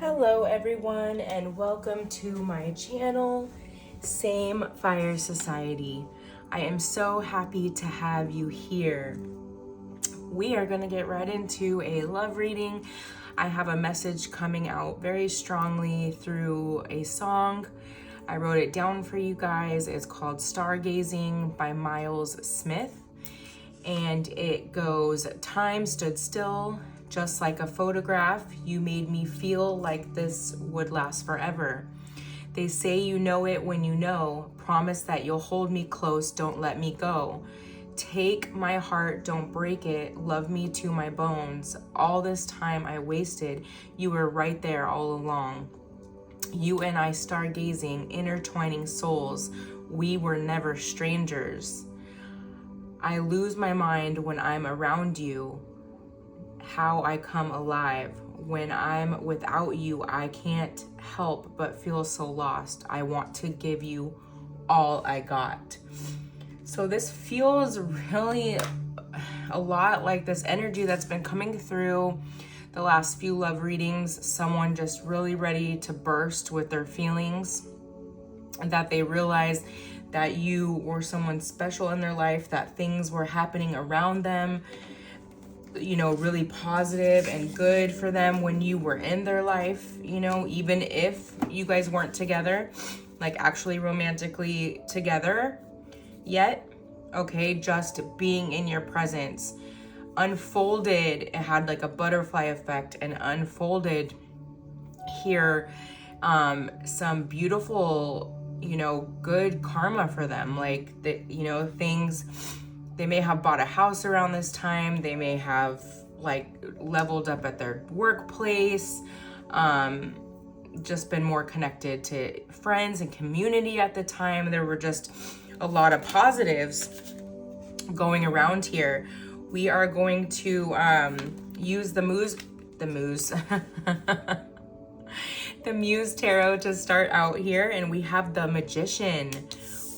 Hello everyone and welcome to my channel, Same Fire Society. I am so happy to have you here. We are going to get right into a love reading. I have a message coming out very strongly through a song. I wrote it down for you guys. It's called Stargazing by Miles Smith. And it goes, time stood still, just like a photograph. You made me feel like this would last forever. They say you know it when you know. Promise that you'll hold me close, don't let me go. Take my heart, don't break it. Love me to my bones. All this time I wasted, you were right there all along. You and I stargazing, intertwining souls. We were never strangers. I lose my mind when I'm around you, how I come alive. When I'm without you, I can't help but feel so lost. I want to give you all I got. So this feels really a lot like this energy that's been coming through the last few love readings. Someone just really ready to burst with their feelings, and that they realize that you were someone special in their life, that things were happening around them, you know, really positive and good for them when you were in their life, you know, even if you guys weren't together, like actually romantically together yet, okay, just being in your presence unfolded. It had like a butterfly effect and unfolded here some beautiful, you know, good karma for them. Like that, you know, things, they may have bought a house around this time. They may have like leveled up at their workplace, just been more connected to friends and community at the time. There were just a lot of positives going around here. We are going to use the Muse the Muse Tarot to start out here, and we have the Magician.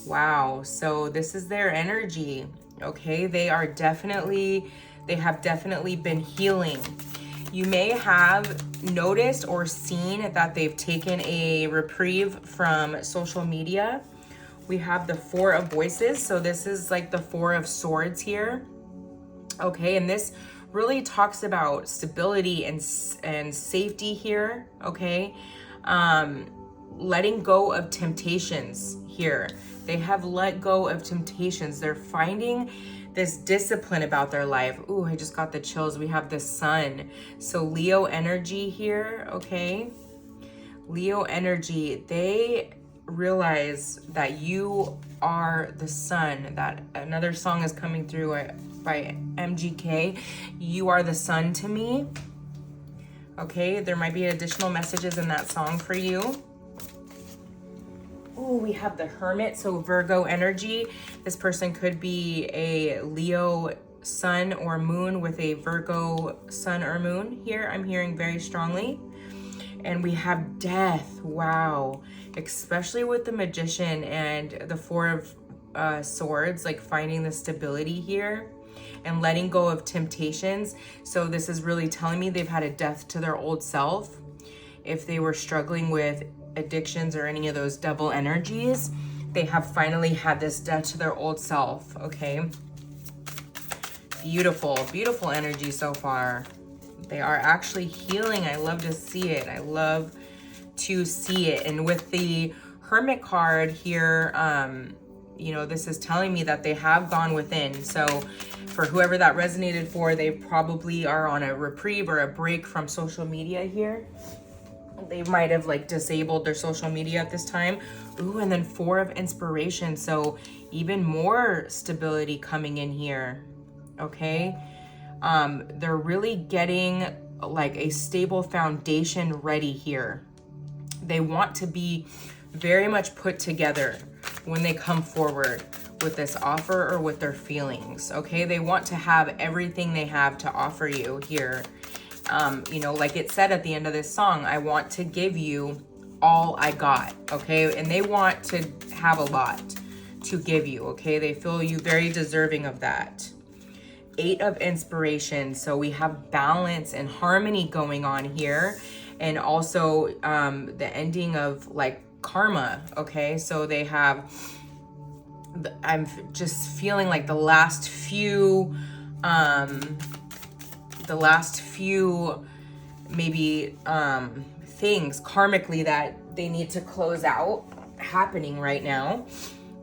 Wow, so this is their energy, okay? They have definitely been healing. You may have noticed or seen that they've taken a reprieve from social media. We have the Four of Voices, so this is like the Four of Swords here, okay? And this really talks about stability and safety here, okay? Letting go of temptations here. They have let go of temptations. They're finding this discipline about their life. Ooh, I just got the chills. We have the Sun. So Leo energy here, okay? Leo energy, they realize that you are the sun. That another song is coming through by MGK. You are the sun to me. Okay, there might be additional messages in that song for you. Oh, we have the Hermit, so Virgo energy. This person could be a Leo sun or moon with a Virgo sun or moon here. I'm hearing very strongly. And we have Death. Wow. Especially with the Magician and the Four of Swords, like finding the stability here and letting go of temptations. So this is really telling me they've had a death to their old self. If they were struggling with addictions or any of those devil energies, they have finally had this death to their old self, okay? Beautiful, beautiful energy so far. They are actually healing. I love to see it. I love to see it. And with the Hermit card here, you know, this is telling me that they have gone within. So for whoever that resonated for, they probably are on a reprieve or a break from social media here. They might have like disabled their social media at this time. Ooh, and then Four of Inspiration. So even more stability coming in here, okay? They're really getting like a stable foundation ready here. They want to be very much put together when they come forward with this offer or with their feelings, okay? They want to have everything they have to offer you here. You know, like it said at the end of this song, I want to give you all I got, okay? And they want to have a lot to give you, okay? They feel you very deserving of that. Eight of Inspiration. So we have balance and harmony going on here. and also the ending of like karma. Okay, so they have, I'm just feeling like the last few maybe things karmically that they need to close out happening right now.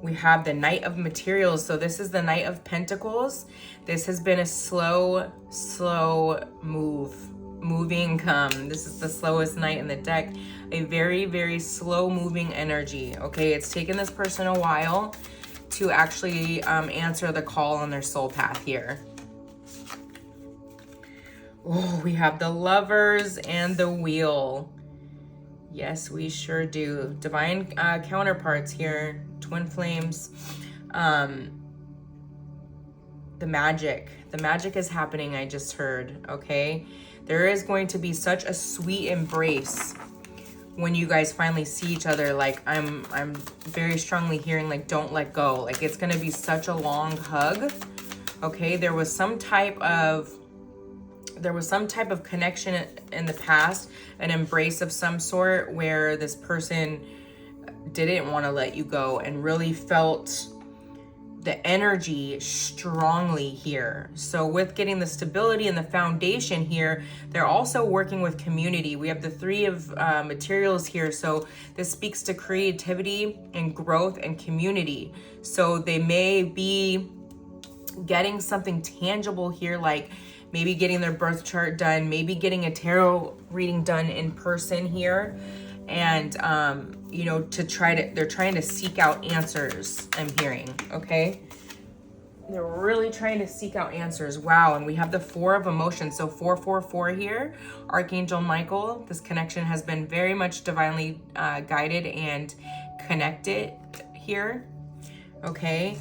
We have the Knight of Materials. So this is the Knight of Pentacles. This has been a slow moving this is the slowest knight in the deck. A very, very slow moving energy. Okay, it's taken this person a while to actually answer the call on their soul path here. Oh, we have the Lovers and the Wheel. Yes, we sure do. Divine counterparts here. Twin flames. The magic is happening. I just heard. Okay, there is going to be such a sweet embrace when you guys finally see each other. Like I'm very strongly hearing like don't let go. Like it's gonna be such a long hug. Okay, there was some type of connection in the past, an embrace of some sort where this person didn't want to let you go and really felt the energy strongly here. So with getting the stability and the foundation here, they're also working with community. We have the Three of Materials here. So this speaks to creativity and growth and community. So they may be getting something tangible here, like maybe getting their birth chart done, maybe getting a tarot reading done in person here. And, you know, they're trying to seek out answers, I'm hearing, okay? They're really trying to seek out answers. Wow, and we have the Four of Emotions. So 444 here, Archangel Michael. This connection has been very much divinely guided and connected here, okay?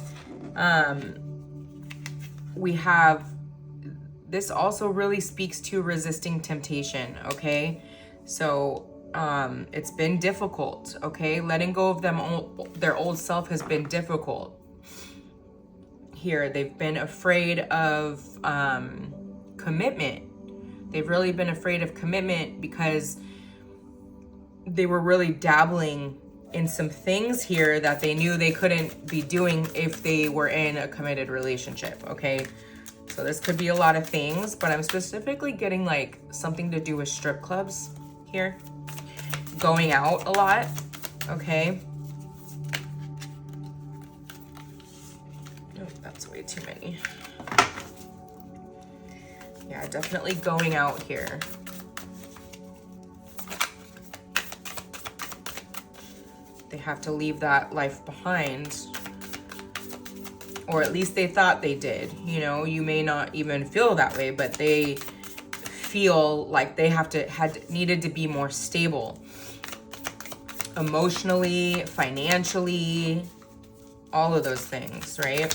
We have, this also really speaks to resisting temptation, okay? So it's been difficult, okay? Letting go of their old self has been difficult. Here, they've been afraid of commitment. They've really been afraid of commitment because they were really dabbling in some things here that they knew they couldn't be doing if they were in a committed relationship, okay? So this could be a lot of things, but I'm specifically getting like something to do with strip clubs here. Going out a lot, okay? Oh, that's way too many. Yeah, definitely going out here. They have to leave that life behind. Or at least they thought they did. You know, you may not even feel that way, but they feel like they needed to be more stable. Emotionally, financially, all of those things, right?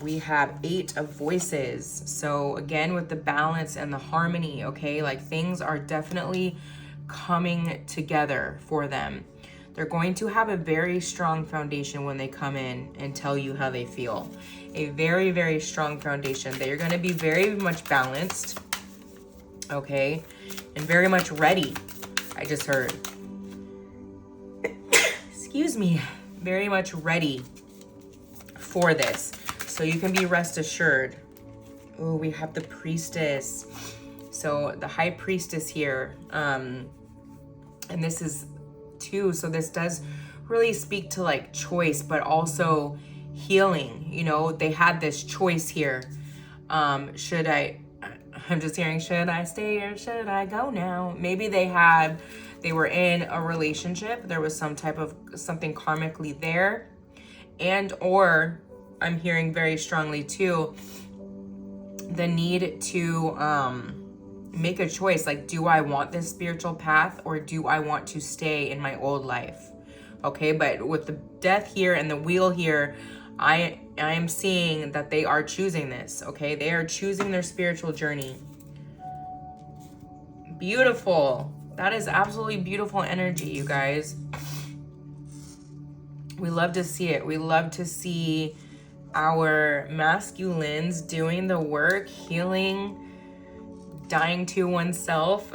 We have 8 of Voices. So again, with the balance and the harmony, okay? Like things are definitely coming together for them. They're going to have a very strong foundation when they come in and tell you how they feel. A very, very strong foundation. They're going to be very much balanced, okay? And very much ready, I just heard. Excuse me. Very much ready for this. So you can be rest assured. Oh, we have the Priestess. So the High Priestess here. And this is too, so this does really speak to like choice, but also healing. You know, they had this choice here. I'm just hearing, should I stay or should I go now? Maybe they were in a relationship. There was some type of something karmically there. And, or I'm hearing very strongly too, the need to, make a choice. Like, do I want this spiritual path or do I want to stay in my old life? Okay, but with the Death here and the Wheel here, I am seeing that they are choosing this, okay? They are choosing their spiritual journey. Beautiful. That is absolutely beautiful energy, you guys. We love to see it. We love to see our masculines doing the work, healing, dying to oneself,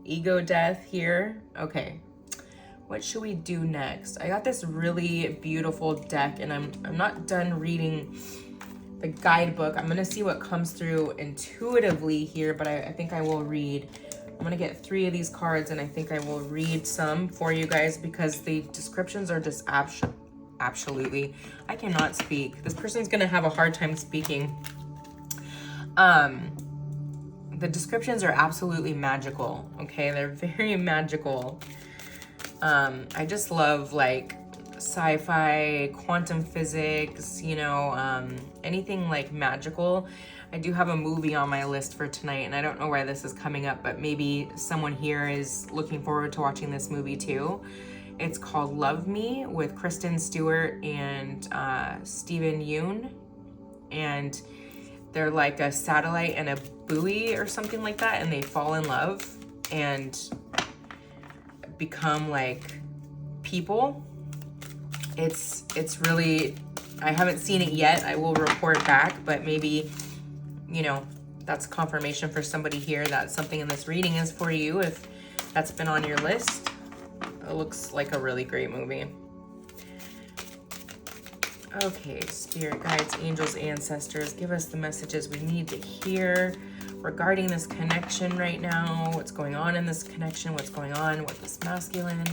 ego death here. Okay, what should we do next? I got this really beautiful deck, and I'm not done reading the guidebook. I'm gonna see what comes through intuitively here, but I think I will read. I'm gonna get 3 of these cards, and I think I will read some for you guys because the descriptions are just absolutely, I cannot speak. This person's gonna have a hard time speaking. The descriptions are absolutely magical, okay? They're very magical. I just love like sci-fi, quantum physics, you know, anything like magical. I do have a movie on my list for tonight, and I don't know why this is coming up, but maybe someone here is looking forward to watching this movie too. It's called Love Me with Kristen Stewart and Steven Yeun, and they're like a satellite and a buoy or something like that, and they fall in love and become like people. It's really, I haven't seen it yet. I will report back, but maybe, you know, that's confirmation for somebody here that something in this reading is for you if that's been on your list. It looks like a really great movie. Okay, spirit guides, angels, ancestors, give us the messages we need to hear regarding this connection right now. What's going on in this connection? What's going on with this masculine?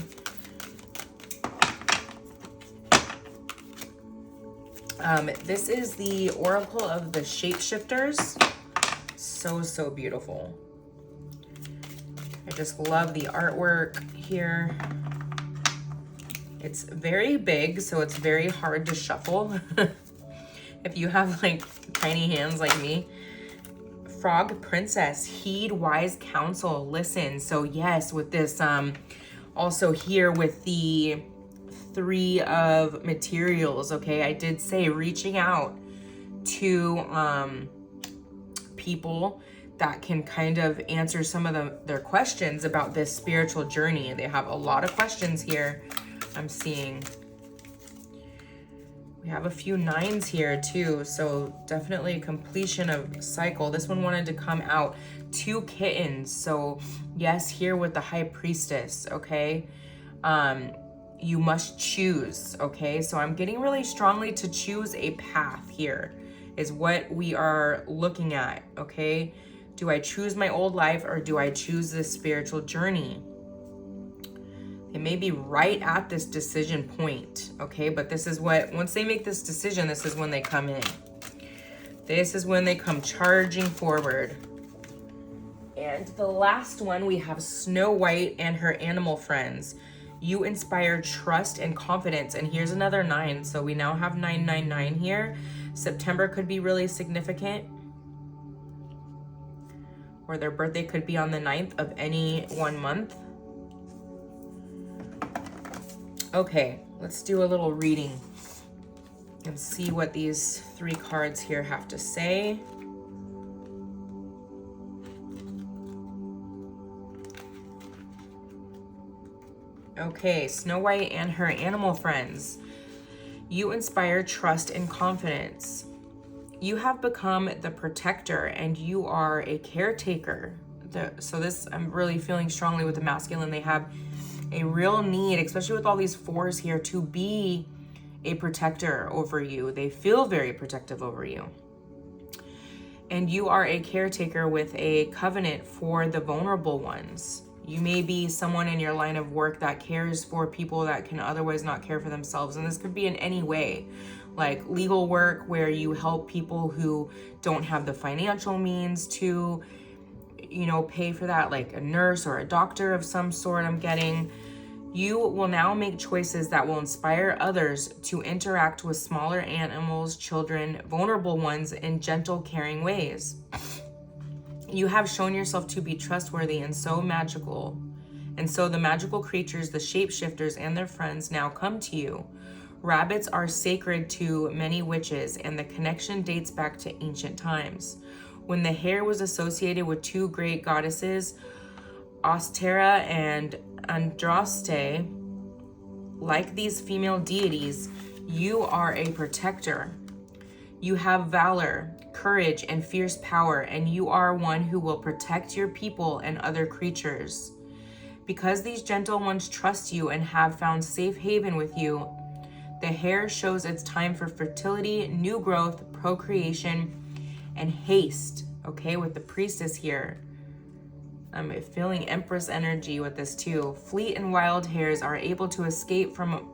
This is the Oracle of the Shapeshifters. So beautiful. I just love the artwork here. It's very big, so it's very hard to shuffle. If you have like tiny hands like me. Frog Princess, heed wise counsel, listen. So yes, with this, also here with the 3 of materials, okay, I did say reaching out to people that can kind of answer some of their questions about this spiritual journey. They have a lot of questions here. I'm seeing we have a few 9s here too, so definitely a completion of cycle. This one wanted to come out. 2 kittens, so yes, here with the High Priestess, okay? You must choose, okay? So I'm getting really strongly to choose a path here is what we are looking at, okay? Do I choose my old life or do I choose this spiritual journey? They may be right at this decision point, okay? But this is what, once they make this decision, this is when they come in. This is when they come charging forward. And the last one, we have Snow White and her animal friends. You inspire trust and confidence. And here's another 9. So we now have 999 here. September could be really significant. Or their birthday could be on the 9th of any one month. Okay, let's do a little reading and see what these 3 cards here have to say. Okay, Snow White and her animal friends. You inspire trust and confidence. You have become the protector and you are a caretaker. So this, I'm really feeling strongly with the masculine. They have a real need, especially with all these 4s here, to be a protector over you. They feel very protective over you. And you are a caretaker with a covenant for the vulnerable ones. You may be someone in your line of work that cares for people that can otherwise not care for themselves. And this could be in any way, like legal work where you help people who don't have the financial means to, you know, pay for that, like a nurse or a doctor of some sort. I'm getting, you will now make choices that will inspire others to interact with smaller animals, children, vulnerable ones in gentle, caring ways. You have shown yourself to be trustworthy and so magical. And so the magical creatures, the shapeshifters and their friends now come to you. Rabbits are sacred to many witches, and the connection dates back to ancient times. When the hare was associated with 2 great goddesses, Ostera and Andraste, like these female deities, you are a protector. You have valor, courage and fierce power, and you are one who will protect your people and other creatures. Because these gentle ones trust you and have found safe haven with you, the hare shows it's time for fertility, new growth, procreation, and haste. Okay, with the priestess here. I'm feeling Empress energy with this too. Fleet and wild hares are able to escape from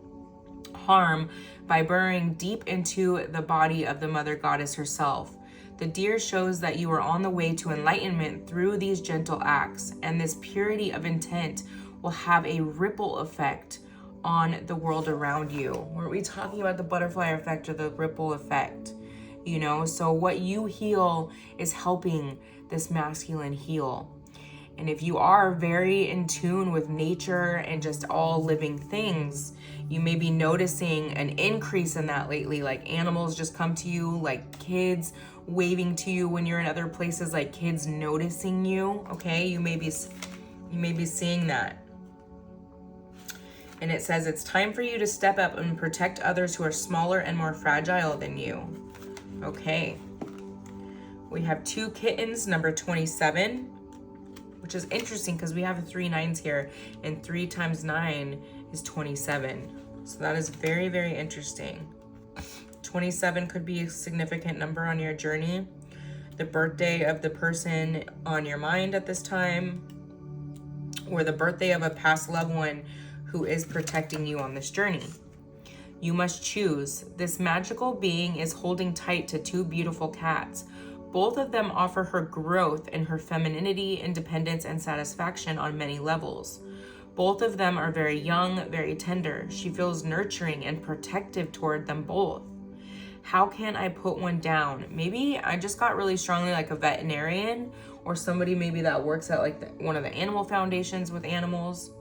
harm by burrowing deep into the body of the mother goddess herself. The deer shows that you are on the way to enlightenment through these gentle acts, and this purity of intent will have a ripple effect on the world around you. Were we talking about the butterfly effect or the ripple effect? You know, so what you heal is helping this masculine heal. And if you are very in tune with nature and just all living things, you may be noticing an increase in that lately. Like animals just come to you, like kids waving to you when you're in other places, like kids noticing you. Okay, you may be seeing that. And it says it's time for you to step up and protect others who are smaller and more fragile than you. Okay. We have 2 kittens, number 27, which is interesting because we have 3 9s here, and 3 times 9 is 27. So that is very, very interesting. 27 could be a significant number on your journey. The birthday of the person on your mind at this time, or the birthday of a past loved one who is protecting you on this journey. You must choose. This magical being is holding tight to 2 beautiful cats. Both of them offer her growth in her femininity, independence, and satisfaction on many levels. Both of them are very young, very tender. She feels nurturing and protective toward them both. How can I put one down? Maybe I just got really strongly like a veterinarian, or somebody maybe that works at like one of the animal foundations with animals.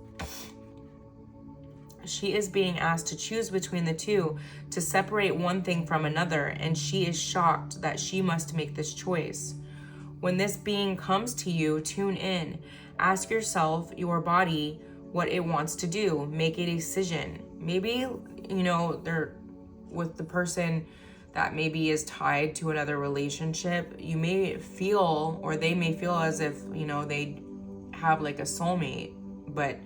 She is being asked to choose between the 2, to separate one thing from another, and she is shocked that she must make this choice. When this being comes to you, tune in. Ask yourself, your body, what it wants to do. Make a decision. Maybe, you know, they're with the person that maybe is tied to another relationship. You may feel, or they may feel as if, you know, they have like a soulmate, but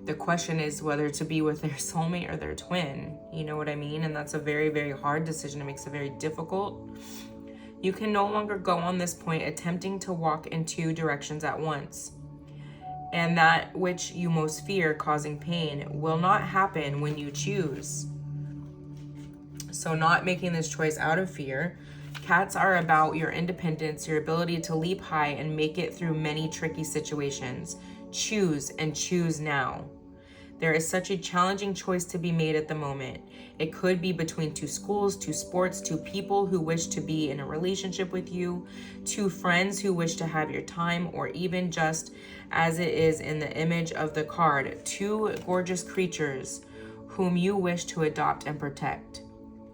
the question is whether to be with their soulmate or their twin. You know what I mean? And that's a very, very hard decision. It makes it very difficult. You can no longer go on this point attempting to walk in 2 directions at once. And that which you most fear causing pain will not happen when you choose. So not making this choice out of fear. Cats are about your independence, your ability to leap high and make it through many tricky situations. Choose, and choose now. There is such a challenging choice to be made at the moment. It could be between 2 schools, 2 sports, 2 people who wish to be in a relationship with you, 2 friends who wish to have your time, or even just as it is in the image of the card, 2 gorgeous creatures whom you wish to adopt and protect.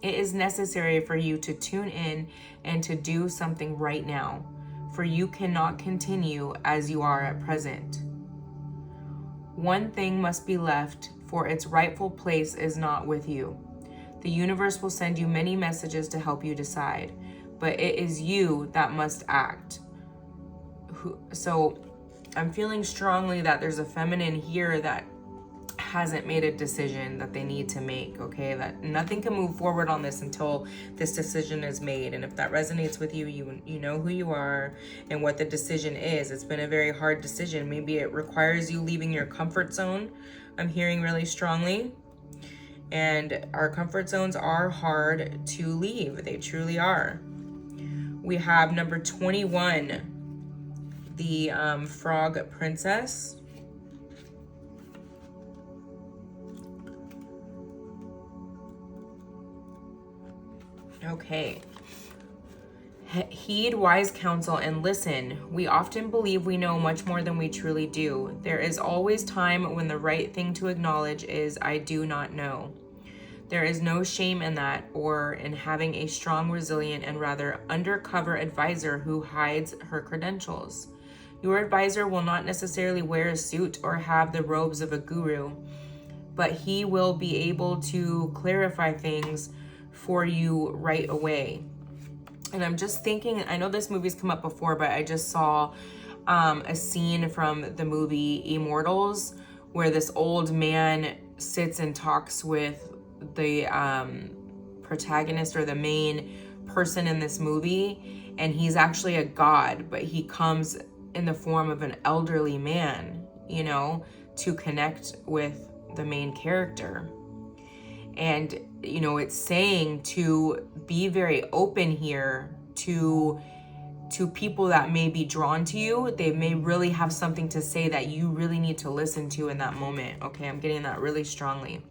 It is necessary for you to tune in and to do something right now, for you cannot continue as you are at present. One thing must be left, for its rightful place is not with you. The universe will send you many messages to help you decide, but it is you that must act. So I'm feeling strongly that there's a feminine here that hasn't made a decision that they need to make, okay? That nothing can move forward on this until this decision is made. And if that resonates with you, you know who you are and what the decision is. It's been a very hard decision. Maybe it requires you leaving your comfort zone. I'm hearing really strongly. And our comfort zones are hard to leave. They truly are. We have number 21, the Frog Princess. Okay. Heed wise counsel and listen. We often believe we know much more than we truly do. There is always time when the right thing to acknowledge is, I do not know. There is no shame in that, or in having a strong, resilient, and rather undercover advisor who hides her credentials. Your advisor will not necessarily wear a suit or have the robes of a guru, but he will be able to clarify things for you right away. And I'm just thinking, I know this movie's come up before, but I just saw a scene from the movie Immortals where this old man sits and talks with the protagonist or the main person in this movie, and he's actually a god, but he comes in the form of an elderly man, you know, to connect with the main character. And, you know, it's saying to be very open here to people that may be drawn to you. They may really have something to say that you really need to listen to in that moment. Okay, I'm getting that really strongly.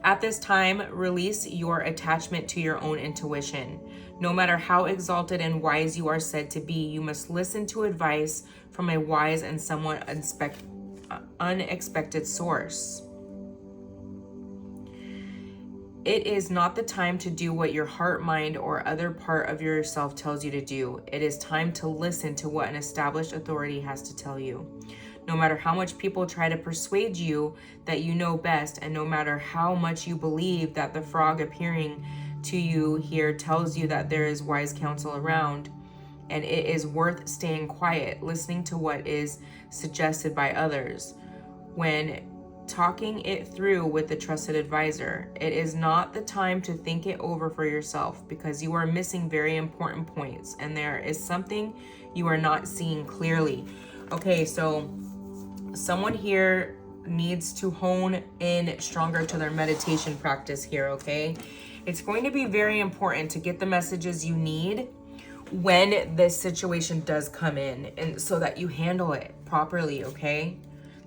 At this time, release your attachment to your own intuition. No matter how exalted and wise you are said to be, you must listen to advice from a wise and somewhat unexpected source. It is not the time to do what your heart, mind, or other part of yourself tells you to do. It is time to listen to what an established authority has to tell you. No matter how much people try to persuade you that you know best, and no matter how much you believe that the frog appearing to you here tells you that there is wise counsel around, and it is worth staying quiet, listening to what is suggested by others. When talking it through with a trusted advisor, it is not the time to think it over for yourself, because you are missing very important points and there is something you are not seeing clearly. Okay, so someone here needs to hone in stronger to their meditation practice here, okay? It's going to be very important to get the messages you need when this situation does come in, and so that you handle it properly, okay?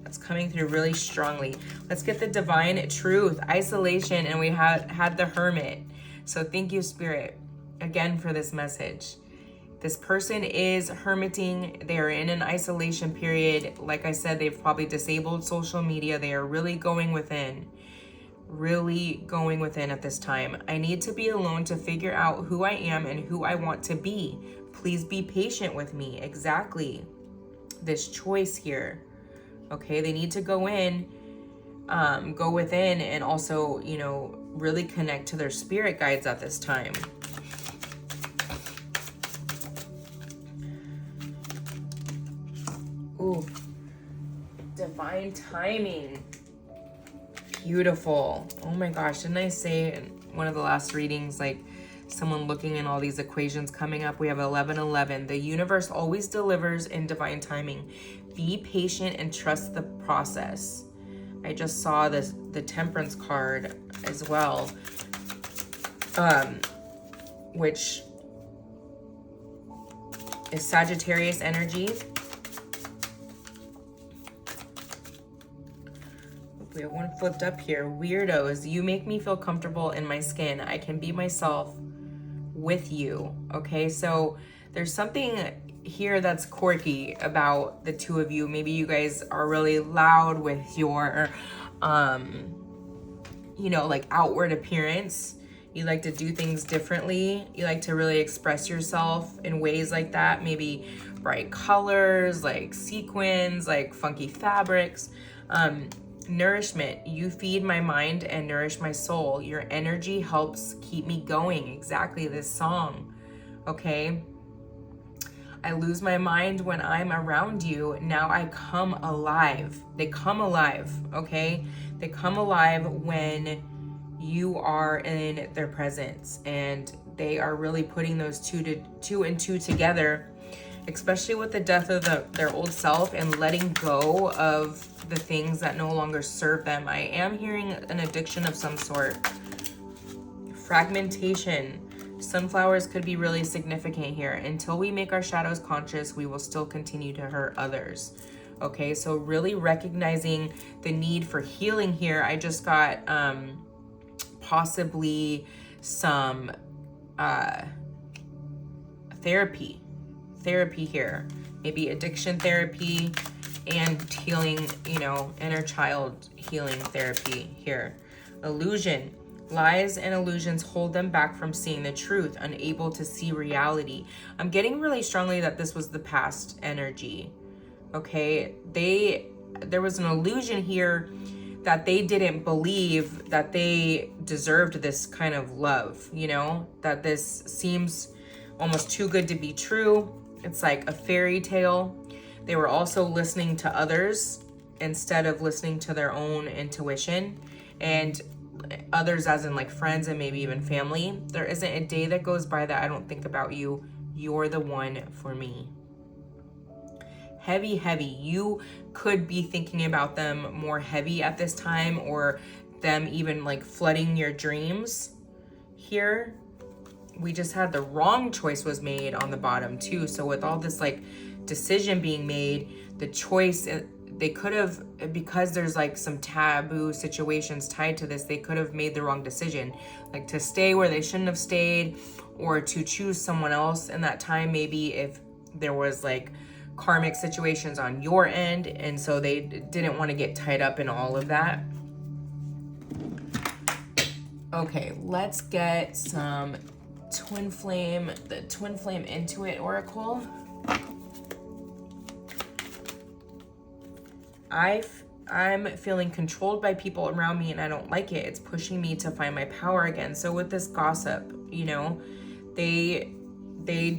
That's coming through really strongly. Let's get the divine truth, isolation, and we had the hermit. So thank you, Spirit, again for this message. This person is hermiting. They are in an isolation period. Like I said, they've probably disabled social media. They are really going within at this time. I need to be alone to figure out who I am and who I want to be. Please be patient with me. Exactly. This choice here. Okay, they need to go within, and also, you know, really connect to their spirit guides at this time. Ooh, divine timing. Beautiful. Oh my gosh, didn't I say in one of the last readings, like someone looking in all these equations coming up? We have 1111. The universe always delivers in divine timing. Be patient and trust the process. I just saw the Temperance card as well, which is Sagittarius energy. We have one flipped up here. Weirdos, you make me feel comfortable in my skin. I can be myself with you. Okay, so there's something here that's quirky about the two of you. Maybe you guys are really loud with your you know, like outward appearance. You like to do things differently. You like to really express yourself in ways like that. Maybe bright colors, like sequins, like funky fabrics. Nourishment, you feed my mind and nourish my soul. Your energy helps keep me going. Exactly, this song. Okay, I lose my mind when I'm around you. Now I come alive. They come alive, okay? They come alive when you are in their presence, and they are really putting those two and two together, especially with the death of their old self and letting go of the things that no longer serve them. I am hearing an addiction of some sort. Fragmentation. Sunflowers could be really significant here. Until we make our shadows conscious, we will still continue to hurt others. Okay, so really recognizing the need for healing here. I just got possibly some therapy here. Maybe addiction therapy and healing, you know, inner child healing therapy here. Illusion. Lies and illusions hold them back from seeing the truth, unable to see reality. I'm getting really strongly that this was the past energy. Okay, there was an illusion here that they didn't believe that they deserved this kind of love, you know, that this seems almost too good to be true. It's like a fairy tale. They were also listening to others instead of listening to their own intuition, and others as in like friends and maybe even family. There isn't a day that goes by that I don't think about you. You're the one for me. Heavy, heavy. You could be thinking about them more heavy at this time, or them even like flooding your dreams. Here, we just had the wrong choice was made on the bottom too. So with all this like decision being made, the choice, they could have, because there's like some taboo situations tied to this, they could have made the wrong decision, like to stay where they shouldn't have stayed, or to choose someone else in that time, maybe if there was like karmic situations on your end, and so they didn't want to get tied up in all of that. Okay, let's get some Twin Flame, the Twin Flame Intuit Oracle. I'm feeling controlled by people around me and I don't like it. It's pushing me to find my power again. So with this gossip, you know, they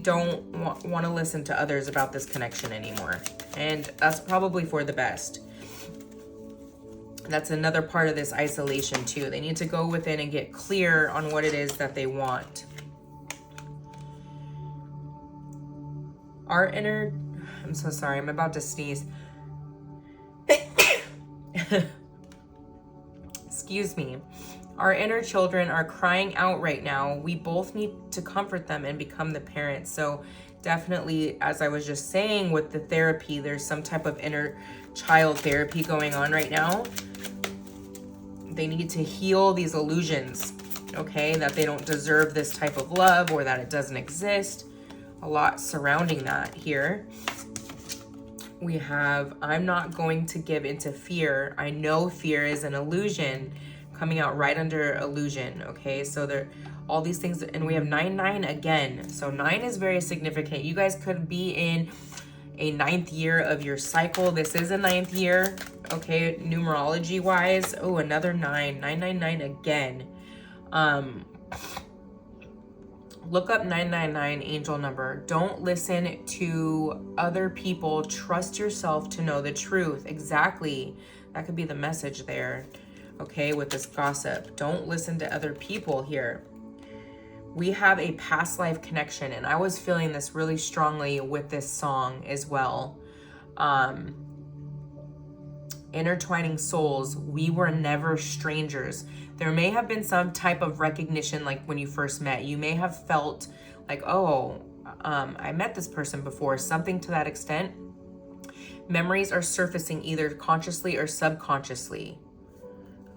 don't want to listen to others about this connection anymore. And that's probably for the best. That's another part of this isolation too. They need to go within and get clear on what it is that they want. Our inner, I'm so sorry, I'm about to sneeze. Excuse me. Our inner children are crying out right now. We both need to comfort them and become the parents. So definitely, as I was just saying with the therapy, there's some type of inner child therapy going on right now. They need to heal these illusions, okay? That they don't deserve this type of love or that it doesn't exist. A lot surrounding that here. We have, I'm not going to give into fear. I know fear is an illusion, coming out right under illusion, okay? So there, all these things, and we have 9-9 again. So 9 is very significant. You guys could be in a 9th year of your cycle. This is a 9th year, okay, numerology wise. Oh, another 9, 999 again. Look up 999 angel number. Don't listen to other people. Trust yourself to know the truth. Exactly. That could be the message there. Okay, with this gossip. Don't listen to other people here. We have a past life connection, and I was feeling this really strongly with this song as well. Intertwining souls. We were never strangers. There may have been some type of recognition, like when you first met. You may have felt like, oh, I met this person before, something to that extent. Memories are surfacing either consciously or subconsciously.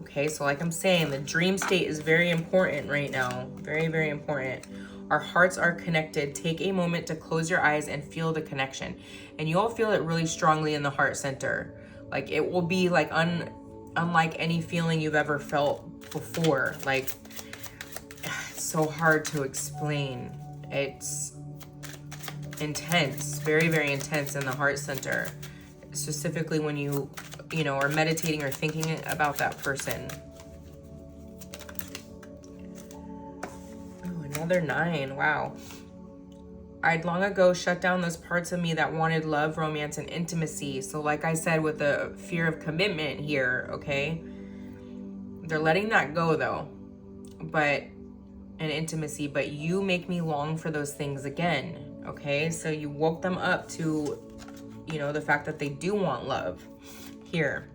Okay, so like I'm saying, the dream state is very important right now. Very, very important. Our hearts are connected. Take a moment to close your eyes and feel the connection. And you'll feel it really strongly in the heart center. Like it will be like unlike any feeling you've ever felt before. Like, it's so hard to explain. It's intense, very, very intense in the heart center. Specifically when you know, are meditating or thinking about that person. Oh, another 9, wow. I'd long ago shut down those parts of me that wanted love, romance, and intimacy. So like I said, with the fear of commitment here, okay? They're letting that go though, and intimacy, but you make me long for those things again, okay? So you woke them up to, you know, the fact that they do want love here.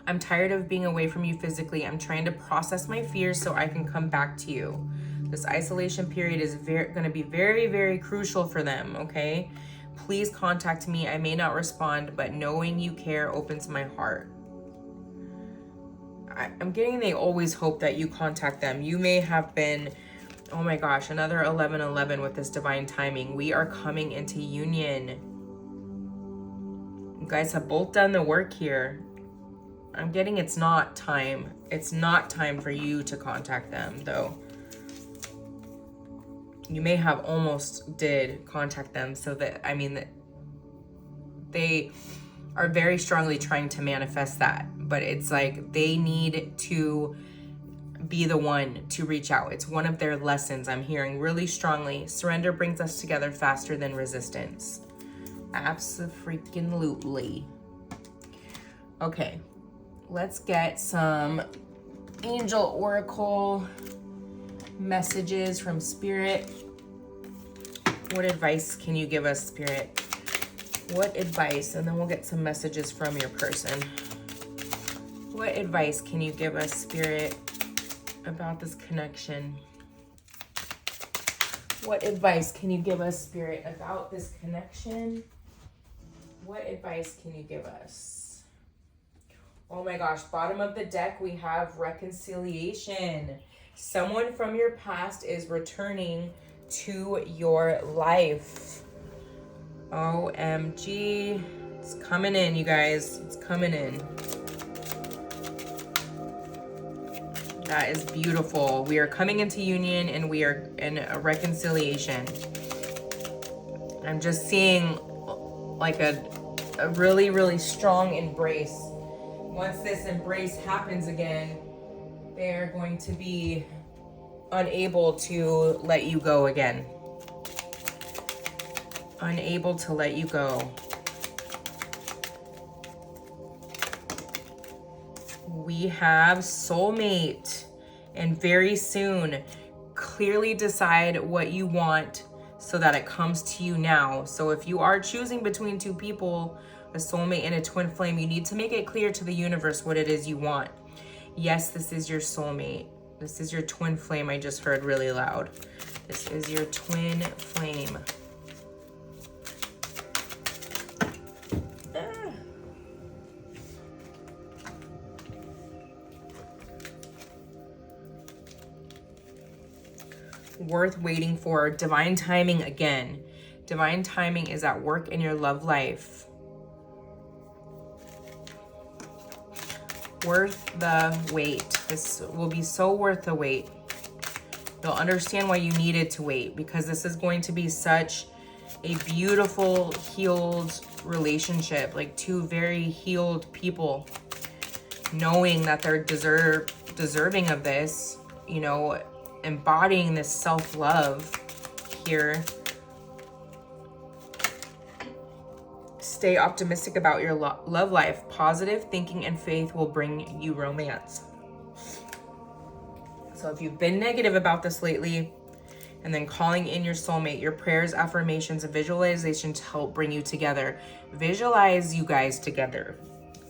I'm tired of being away from you physically. I'm trying to process my fears so I can come back to you. This isolation period is going to be very, very crucial for them, okay? Please contact me. I may not respond, but knowing you care opens my heart. I'm getting they always hope that you contact them. You may have been, oh my gosh, another 1111 with this divine timing. We are coming into union. You guys have both done the work here. I'm getting it's not time. It's not time for you to contact them, though. You may have almost did contact them, so that, I mean, they are very strongly trying to manifest that, but it's like they need to be the one to reach out. It's one of their lessons I'm hearing really strongly. Surrender brings us together faster than resistance. Abso-freaking-lutely. Okay, let's get some angel oracle messages from Spirit. What advice can you give us, Spirit? What advice? And then we'll get some messages from your person. What advice can you give us, Spirit, about this connection? What advice can you give us, Spirit, about this connection? What advice can you give us? Oh my gosh, bottom of the deck, we have reconciliation. Someone from your past is returning to your life. OMG. It's coming in, you guys. It's coming in. That is beautiful. We are coming into union and we are in a reconciliation. I'm just seeing like a really, really strong embrace. Once this embrace happens again, they are going to be unable to let you go again. Unable to let you go. We have soulmate, and very soon, clearly decide what you want so that it comes to you now. So if you are choosing between two people, a soulmate and a twin flame, you need to make it clear to the universe what it is you want. Yes, this is your soulmate. This is your twin flame. I just heard really loud. This is your twin flame. Worth waiting for. Divine timing again. Divine timing is at work in your love life. Worth the wait. This will be so worth the wait. You'll understand why you needed to wait, because this is going to be such a beautiful, healed relationship. Like two very healed people knowing that they're deserving of this, you know, embodying this self-love here. Stay optimistic about your love life. Positive thinking and faith will bring you romance. So if you've been negative about this lately, and then calling in your soulmate, your prayers, affirmations, and visualizations help bring you together. Visualize you guys together.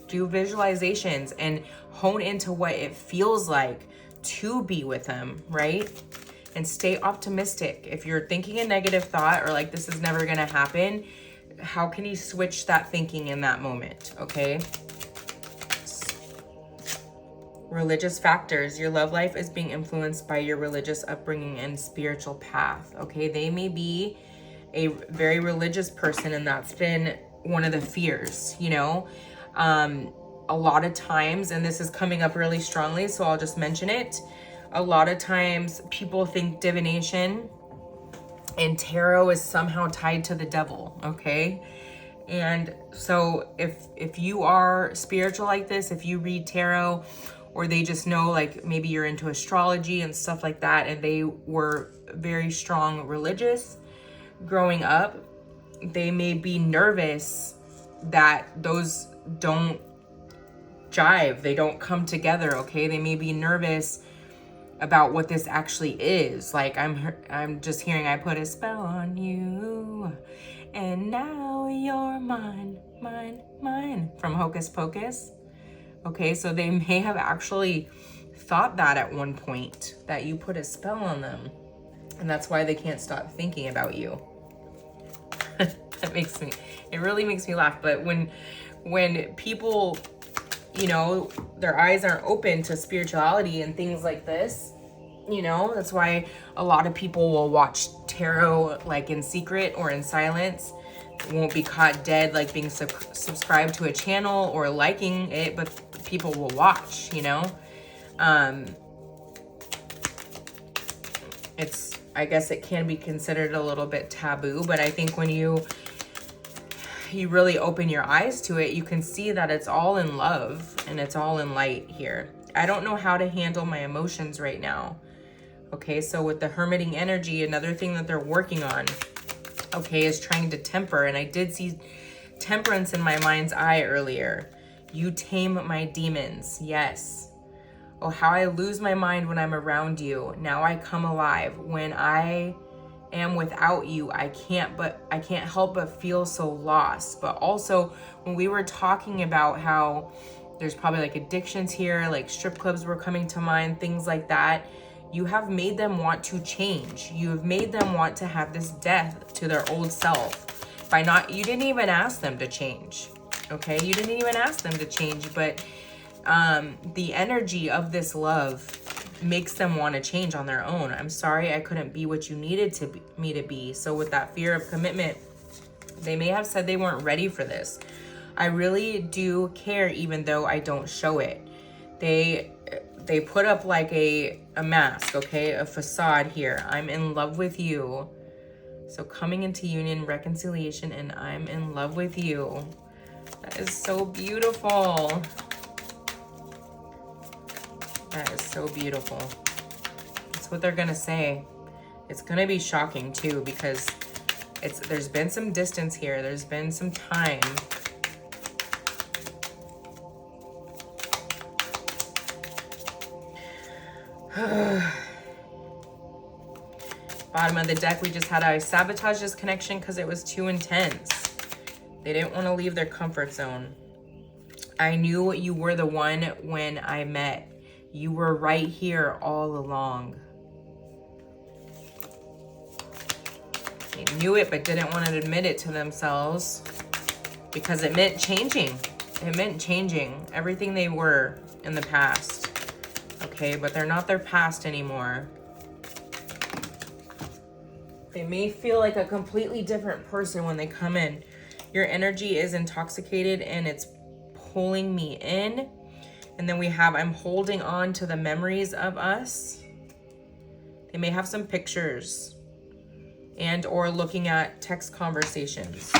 Do visualizations and hone into what it feels like to be with them, right? And stay optimistic. If you're thinking a negative thought or like this is never gonna happen, how can you switch that thinking in that moment, okay? Religious factors. Your love life is being influenced by your religious upbringing and spiritual path, okay? They may be a very religious person, and that's been one of the fears, you know? A lot of times, and this is coming up really strongly, so I'll just mention it. A lot of times people think divination and tarot is somehow tied to the devil, okay? And so if you are spiritual like this, if you read tarot, or they just know like maybe you're into astrology and stuff like that, and they were very strong religious growing up, they may be nervous that those don't jive, they don't come together, okay? They may be nervous about what this actually is. Like I'm just hearing, I put a spell on you and now you're mine, mine, mine, from Hocus Pocus. Okay, so they may have actually thought that at one point, that you put a spell on them, and that's why they can't stop thinking about you. It really makes me laugh. But when people, you know, their eyes aren't open to spirituality and things like this, you know, that's why a lot of people will watch tarot like in secret or in silence. Won't be caught dead like being subscribed to a channel or liking it, but people will watch, you know. I guess it can be considered a little bit taboo, but I think when you really open your eyes to it, you can see that it's all in love and it's all in light here. I don't know how to handle my emotions right now. Okay, so with the hermiting energy, another thing that they're working on, okay, is trying to temper. And I did see temperance in my mind's eye earlier. You tame my demons. Yes. Oh, how I lose my mind when I'm around you. Now I come alive. When I am without you, I can't help but feel so lost. But also, when we were talking about how there's probably like addictions here, like strip clubs were coming to mind, things like that, you have made them want to change. You have made them want to have this death to their old self by you didn't even ask them to change. Okay, you didn't even ask them to change, but the energy of this love makes them want to change on their own. I'm sorry I couldn't be what you needed me to be. So with that fear of commitment, they may have said they weren't ready for this. I really do care, even though I don't show it. They put up like a mask, okay, a facade here. I'm in love with you. So coming into union, reconciliation, and I'm in love with you. That is so beautiful. That is so beautiful. That's what they're gonna say. It's gonna be shocking too, because there's been some distance here. There's been some time. Bottom of the deck, we just had I sabotaged this connection because it was too intense. They didn't want to leave their comfort zone. I knew you were the one when I met. You were right here all along. They knew it, but didn't want to admit it to themselves because it meant changing. It meant changing everything they were in the past. Okay, but they're not their past anymore. They may feel like a completely different person when they come in. Your energy is intoxicated and it's pulling me in. And then we have, I'm holding on to the memories of us. They may have some pictures and or looking at text conversations.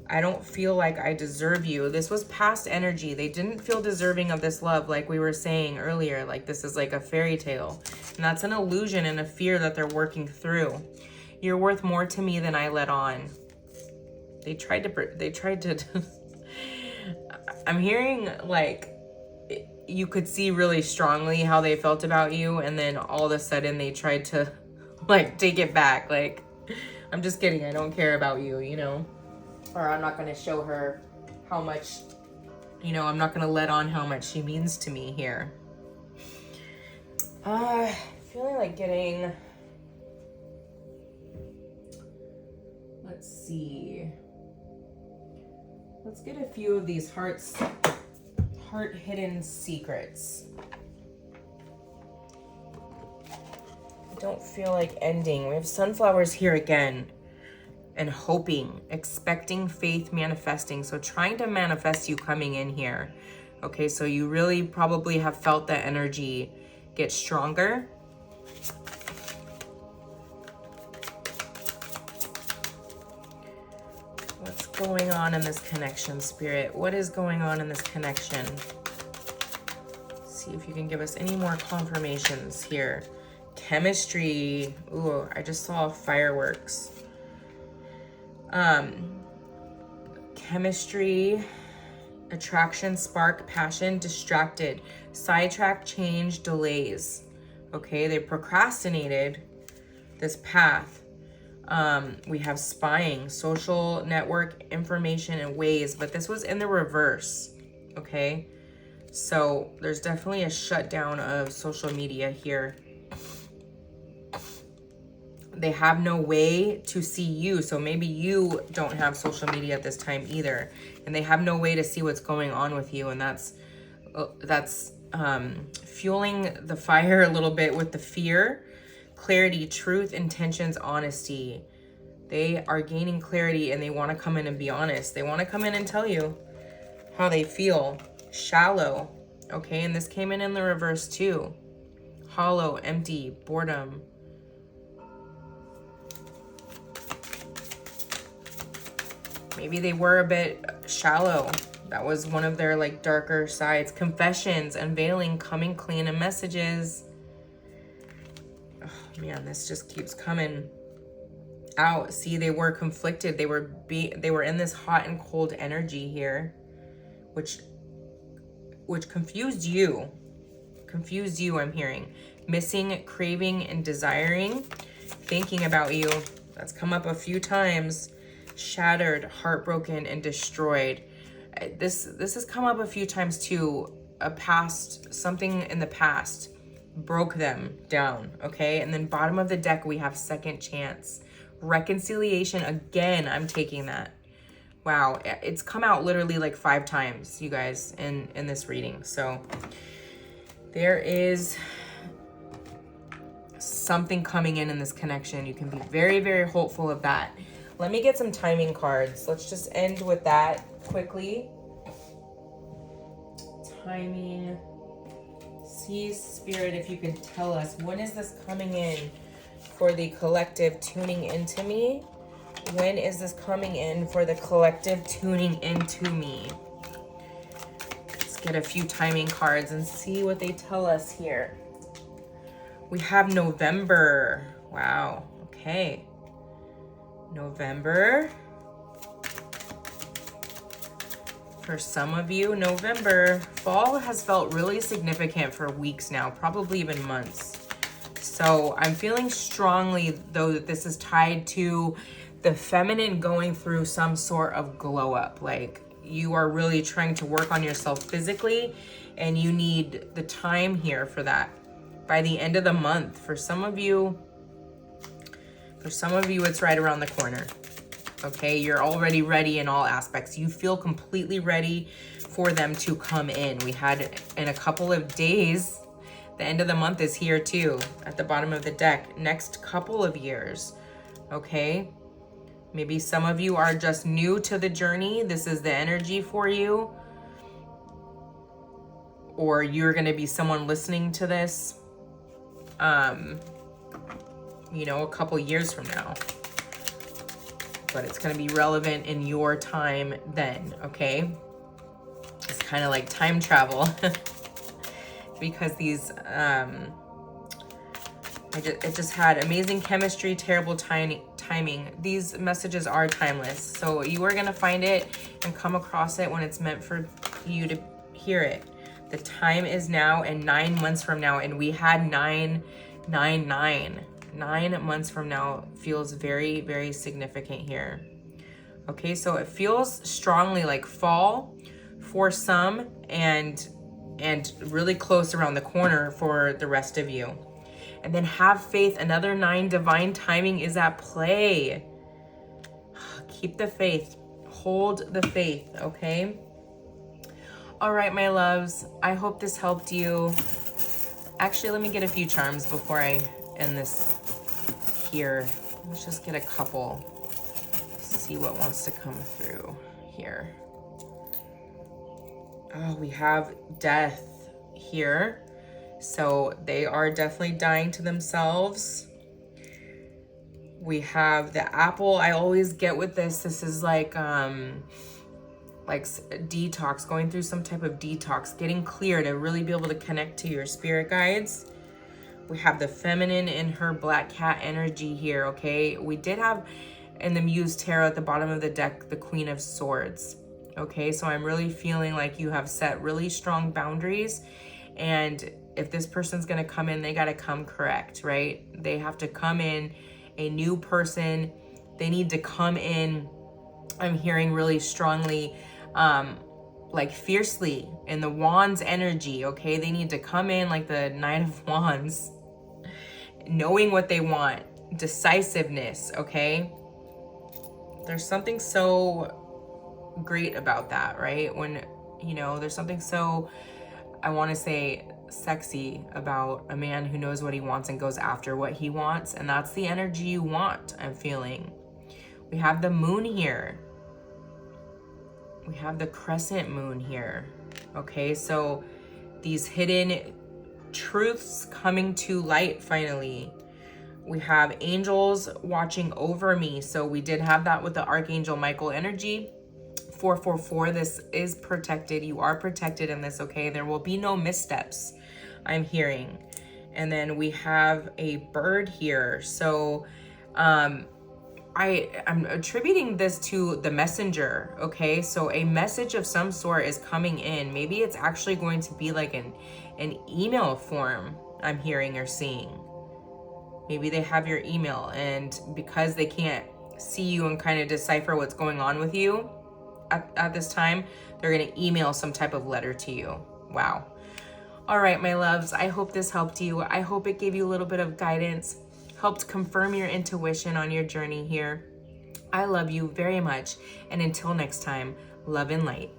I don't feel like I deserve you. This was past energy. They didn't feel deserving of this love, like we were saying earlier. Like this is like a fairy tale. And that's an illusion and a fear that they're working through. You're worth more to me than I let on. They tried to I'm hearing like you could see really strongly how they felt about you, and then all of a sudden they tried to like take it back. Like, I'm just kidding, I don't care about you, you know? Or I'm not gonna show her how much, you know, I'm not gonna let on how much she means to me here. Feeling like getting, let's see. Let's get a few of these heart hidden secrets. I don't feel like ending. We have sunflowers here again. And hoping, expecting, faith, manifesting. So trying to manifest you coming in here. Okay, so you really probably have felt that energy get stronger. What's going on in this connection, Spirit? What is going on in this connection? Let's see if you can give us any more confirmations here. Chemistry. Ooh, I just saw fireworks. Chemistry, attraction, spark, passion, distracted, sidetrack, change, delays. Okay, they procrastinated this path. We have spying, social network, information, and ways, but this was in the reverse. Okay, so there's definitely a shutdown of social media here. They have no way to see you. So maybe you don't have social media at this time either. And they have no way to see what's going on with you. And that's fueling the fire a little bit with the fear, clarity, truth, intentions, honesty. They are gaining clarity and they want to come in and be honest. They want to come in and tell you how they feel. Shallow. Okay, and this came in the reverse too. Hollow, empty, boredom. Maybe they were a bit shallow. That was one of their like darker sides. Confessions, unveiling, coming clean, and messages. Oh man, this just keeps coming out. See, they were conflicted. They were in this hot and cold energy here, which confused you. I'm hearing. Missing, craving, and desiring. Thinking about you. That's come up a few times. Shattered, heartbroken, and destroyed. This has come up a few times too. Something in the past broke them down, okay? And then bottom of the deck, we have second chance. Reconciliation, again, I'm taking that. Wow, it's come out literally like 5 times, you guys, in this reading. So there is something coming in this connection. You can be very, very hopeful of that. Let me get some timing cards. Let's just end with that quickly. Timing. See, Spirit, if you could tell us, when is this coming in for the collective tuning into me? When is this coming in for the collective tuning into me? Let's get a few timing cards and see what they tell us here. We have November. Wow. Okay. November. For some of you, November. Fall has felt really significant for weeks now, probably even months. So I'm feeling strongly, though, that this is tied to the feminine going through some sort of glow up. Like you are really trying to work on yourself physically, and you need the time here for that. By the end of the month, for some of you, it's right around the corner. Okay, you're already ready in all aspects. You feel completely ready for them to come in. We had in a couple of days, the end of the month is here too, at the bottom of the deck. Next couple of years, okay? Maybe some of you are just new to the journey. This is the energy for you. Or you're gonna be someone listening to this, you know, a couple years from now. But it's gonna be relevant in your time then, okay? It's kind of like time travel. Because these, it just had amazing chemistry, terrible timing. These messages are timeless. So you are gonna find it and come across it when it's meant for you to hear it. The time is now and 9 months from now, and we had 999. 9 months from now feels very, very significant here. Okay, so it feels strongly like fall for some, and really close around the corner for the rest of you. And then have faith. Another 9, divine timing is at play. Keep the faith. Hold the faith, okay? All right, my loves. I hope this helped you. Actually, let me get a few charms before I end this here. Let's just get a couple. See what wants to come through here. Oh, we have death here. So they are definitely dying to themselves. We have the apple. I always get with this. This is like detox, going through some type of detox, getting clear to really be able to connect to your spirit guides. We have the feminine in her black cat energy here, okay? We did have in the Muse Tarot at the bottom of the deck, the Queen of Swords. Okay, so I'm really feeling like you have set really strong boundaries, and if this person's gonna come in, they gotta come correct, right? They have to come in a new person. They need to come in, I'm hearing really strongly, like fiercely in the Wands energy, okay? They need to come in like the Knight of Wands, knowing what they want, decisiveness, okay? There's something so great about that, right? When, you know, there's something so, I want to say, sexy about a man who knows what he wants and goes after what he wants, and that's the energy you want, I'm feeling. We have the moon here. We have the crescent moon here. Okay, so these hidden truths coming to light finally. We have angels watching over me. So we did have that with the Archangel Michael energy. 444. This is protected. You are protected in this, okay? There will be no missteps, I'm hearing. And then we have a bird here. So I'm attributing this to the messenger, okay? So a message of some sort is coming in. Maybe it's actually going to be like an email form, I'm hearing or seeing. Maybe they have your email, and because they can't see you and kind of decipher what's going on with you at this time, they're going to email some type of letter to you. Wow. All right, my loves, I hope this helped you. I hope it gave you a little bit of guidance, helped confirm your intuition on your journey here. I love you very much. And until next time, love and light.